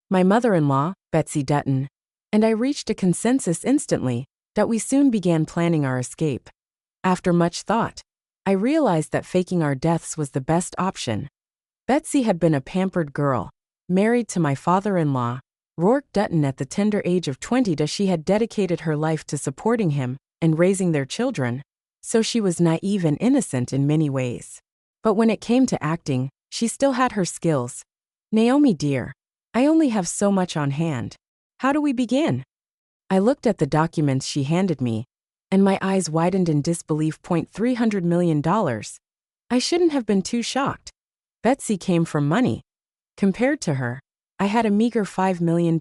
my mother-in-law, Betsy Dutton, and I reached a consensus instantly that we soon began planning our escape. After much thought, I realized that faking our deaths was the best option. Betsy had been a pampered girl, married to my father-in-law, Rourke Dutton, at the tender age of 20. She had dedicated her life to supporting him and raising their children, so she was naive and innocent in many ways. But when it came to acting, she still had her skills. Naomi dear, I only have so much on hand. How do we begin? I looked at the documents she handed me, and my eyes widened in disbelief. $300 million. I shouldn't have been too shocked. Betsy came from money. Compared to her, I had a meager $5 million.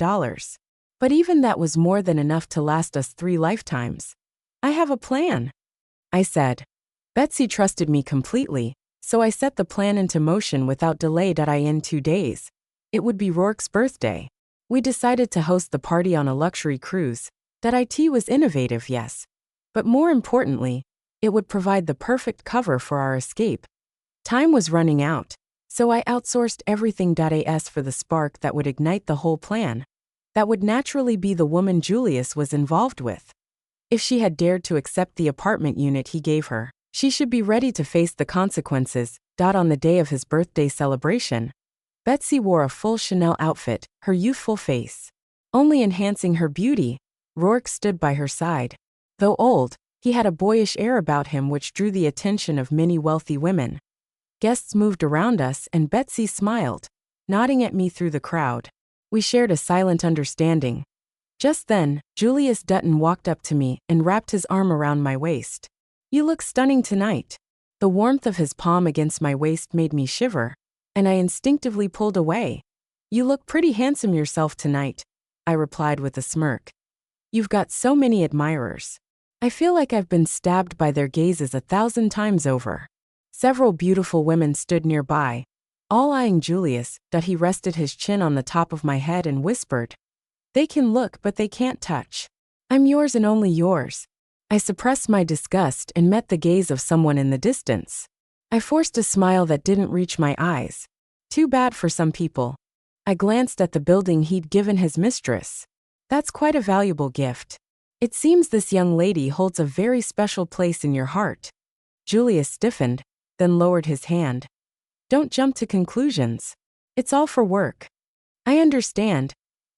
But even that was more than enough to last us 3 lifetimes. I have a plan, I said. Betsy trusted me completely, so I set the plan into motion without delay. In 2 days, it would be Rourke's birthday. We decided to host the party on a luxury cruise. It was innovative, yes. But more importantly, it would provide the perfect cover for our escape. Time was running out, so I outsourced everything. As for the spark that would ignite the whole plan, that would naturally be the woman Julius was involved with. If she had dared to accept the apartment unit he gave her, she should be ready to face the consequences. On the day of his birthday celebration, Betsy wore a full Chanel outfit, her youthful face only enhancing her beauty. Rourke stood by her side. Though old, he had a boyish air about him which drew the attention of many wealthy women. Guests moved around us and Betsy smiled, nodding at me through the crowd. We shared a silent understanding. Just then, Julius Dutton walked up to me and wrapped his arm around my waist. You look stunning tonight. The warmth of his palm against my waist made me shiver, and I instinctively pulled away. You look pretty handsome yourself tonight, I replied with a smirk. You've got so many admirers. I feel like I've been stabbed by their gazes 1,000 times over. Several beautiful women stood nearby, all eyeing Julius. He rested his chin on the top of my head and whispered, They can look but they can't touch. I'm yours and only yours. I suppressed my disgust and met the gaze of someone in the distance. I forced a smile that didn't reach my eyes. Too bad for some people. I glanced at the building he'd given his mistress. That's quite a valuable gift. It seems this young lady holds a very special place in your heart. Julius stiffened, then lowered his hand. Don't jump to conclusions. It's all for work. I understand,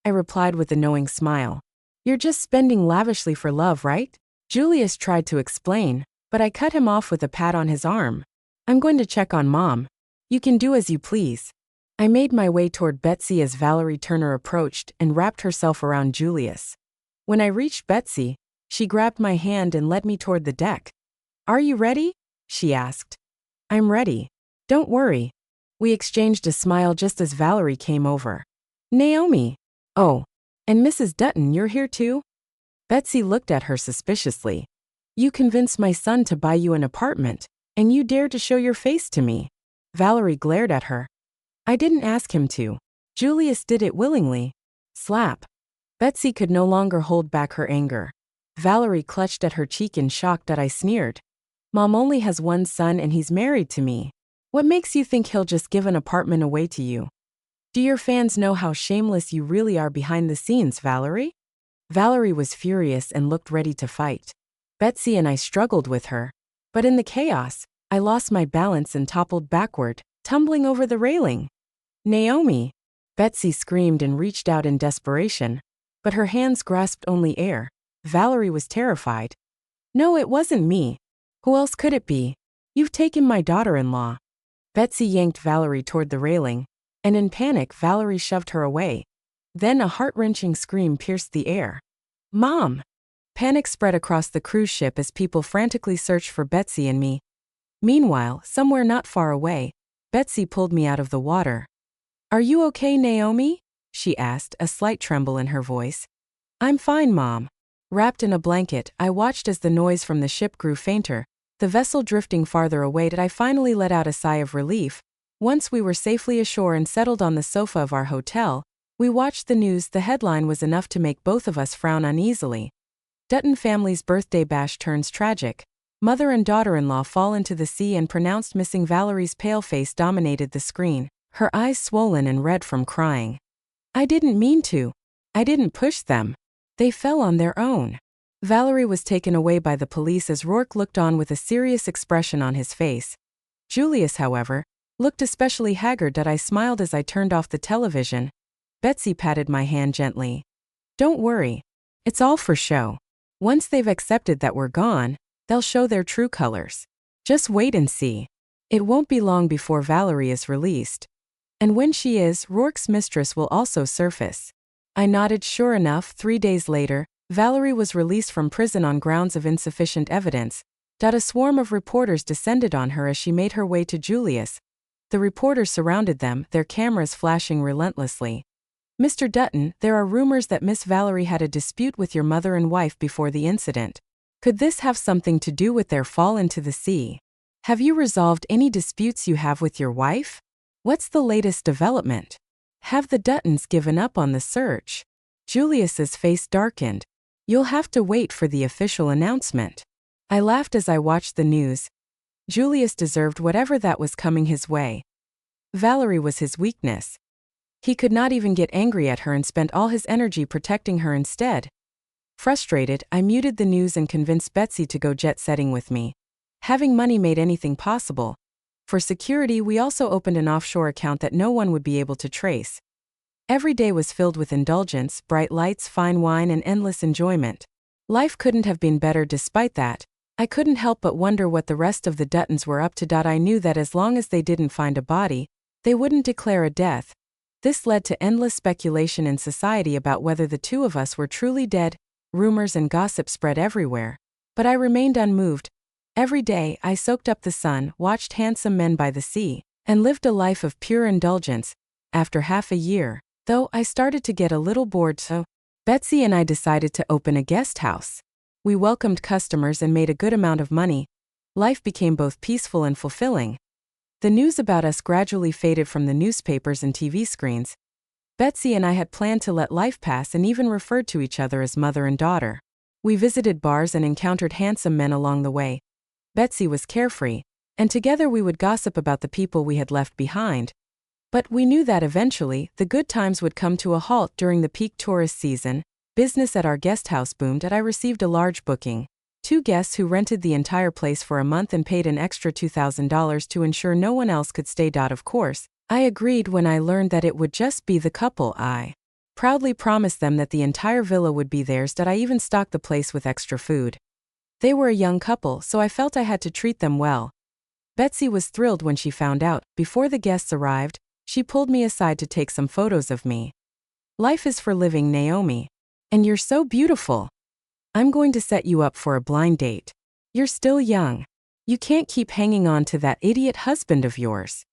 I replied with a knowing smile. You're just spending lavishly for love, right? Julius tried to explain, but I cut him off with a pat on his arm. I'm going to check on Mom. You can do as you please. I made my way toward Betsy as Valerie Turner approached and wrapped herself around Julius. When I reached Betsy, she grabbed my hand and led me toward the deck. Are you ready? She asked. I'm ready. Don't worry. We exchanged a smile just as Valerie came over. Naomi. Oh, and Mrs. Dutton, you're here too? Betsy looked at her suspiciously. You convinced my son to buy you an apartment, and you dared to show your face to me. Valerie glared at her. I didn't ask him to. Julius did it willingly. Slap. Betsy could no longer hold back her anger. Valerie clutched at her cheek in shock. I sneered. Mom only has one son and he's married to me. What makes you think he'll just give an apartment away to you? Do your fans know how shameless you really are behind the scenes, Valerie? Valerie was furious and looked ready to fight. Betsy and I struggled with her. But in the chaos, I lost my balance and toppled backward, tumbling over the railing. Naomi! Betsy screamed and reached out in desperation. But her hands grasped only air. Valerie was terrified. No, it wasn't me. Who else could it be? You've taken my daughter-in-law. Betsy yanked Valerie toward the railing, and in panic Valerie shoved her away. Then a heart-wrenching scream pierced the air. Mom! Panic spread across the cruise ship as people frantically searched for Betsy and me. Meanwhile, somewhere not far away, Betsy pulled me out of the water. Are you okay, Naomi? She asked, a slight tremble in her voice. I'm fine, Mom. Wrapped in a blanket, I watched as the noise from the ship grew fainter, the vessel drifting farther away. I finally let out a sigh of relief. Once we were safely ashore and settled on the sofa of our hotel, we watched the news. The headline was enough to make both of us frown uneasily. Dutton family's birthday bash turns tragic. Mother and daughter-in-law fall into the sea and pronounced missing. Valerie's pale face dominated the screen, her eyes swollen and red from crying. I didn't mean to. I didn't push them. They fell on their own. Valerie was taken away by the police as Rourke looked on with a serious expression on his face. Julius, however, looked especially haggard that I smiled as I turned off the television. Betsy patted my hand gently. Don't worry. It's all for show. Once they've accepted that we're gone, they'll show their true colors. Just wait and see. It won't be long before Valerie is released. And when she is, Rourke's mistress will also surface. I nodded. Sure enough, 3 days later, Valerie was released from prison on grounds of insufficient evidence. A swarm of reporters descended on her as she made her way to Julius. The reporters surrounded them, their cameras flashing relentlessly. Mr. Dutton, there are rumors that Miss Valerie had a dispute with your mother and wife before the incident. Could this have something to do with their fall into the sea? Have you resolved any disputes you have with your wife? What's the latest development? Have the Duttons given up on the search? Julius's face darkened. You'll have to wait for the official announcement. I laughed as I watched the news. Julius deserved whatever that was coming his way. Valerie was his weakness. He could not even get angry at her and spent all his energy protecting her instead. Frustrated, I muted the news and convinced Betsy to go jet-setting with me. Having money made anything possible. For security, we also opened an offshore account that no one would be able to trace. Every day was filled with indulgence, bright lights, fine wine, and endless enjoyment. Life couldn't have been better. Despite that, I couldn't help but wonder what the rest of the Duttons were up to. I knew that as long as they didn't find a body, they wouldn't declare a death. This led to endless speculation in society about whether the two of us were truly dead. Rumors and gossip spread everywhere. But I remained unmoved. Every day, I soaked up the sun, watched handsome men by the sea, and lived a life of pure indulgence. After half a year, though, I started to get a little bored, so Betsy and I decided to open a guest house. We welcomed customers and made a good amount of money. Life became both peaceful and fulfilling. The news about us gradually faded from the newspapers and TV screens. Betsy and I had planned to let life pass and even referred to each other as mother and daughter. We visited bars and encountered handsome men along the way. Betsy was carefree, and together we would gossip about the people we had left behind. But we knew that eventually, the good times would come to a halt during the peak tourist season. Business at our guest house boomed and I received a large booking. 2 guests who rented the entire place for a month and paid an extra $2,000 to ensure no one else could stay. Of course, I agreed when I learned that it would just be the couple. I proudly promised them that the entire villa would be theirs. I even stocked the place with extra food. They were a young couple, so I felt I had to treat them well. Betsy was thrilled when she found out. Before the guests arrived, she pulled me aside to take some photos of me. Life is for living, Naomi. And you're so beautiful. I'm going to set you up for a blind date. You're still young. You can't keep hanging on to that idiot husband of yours.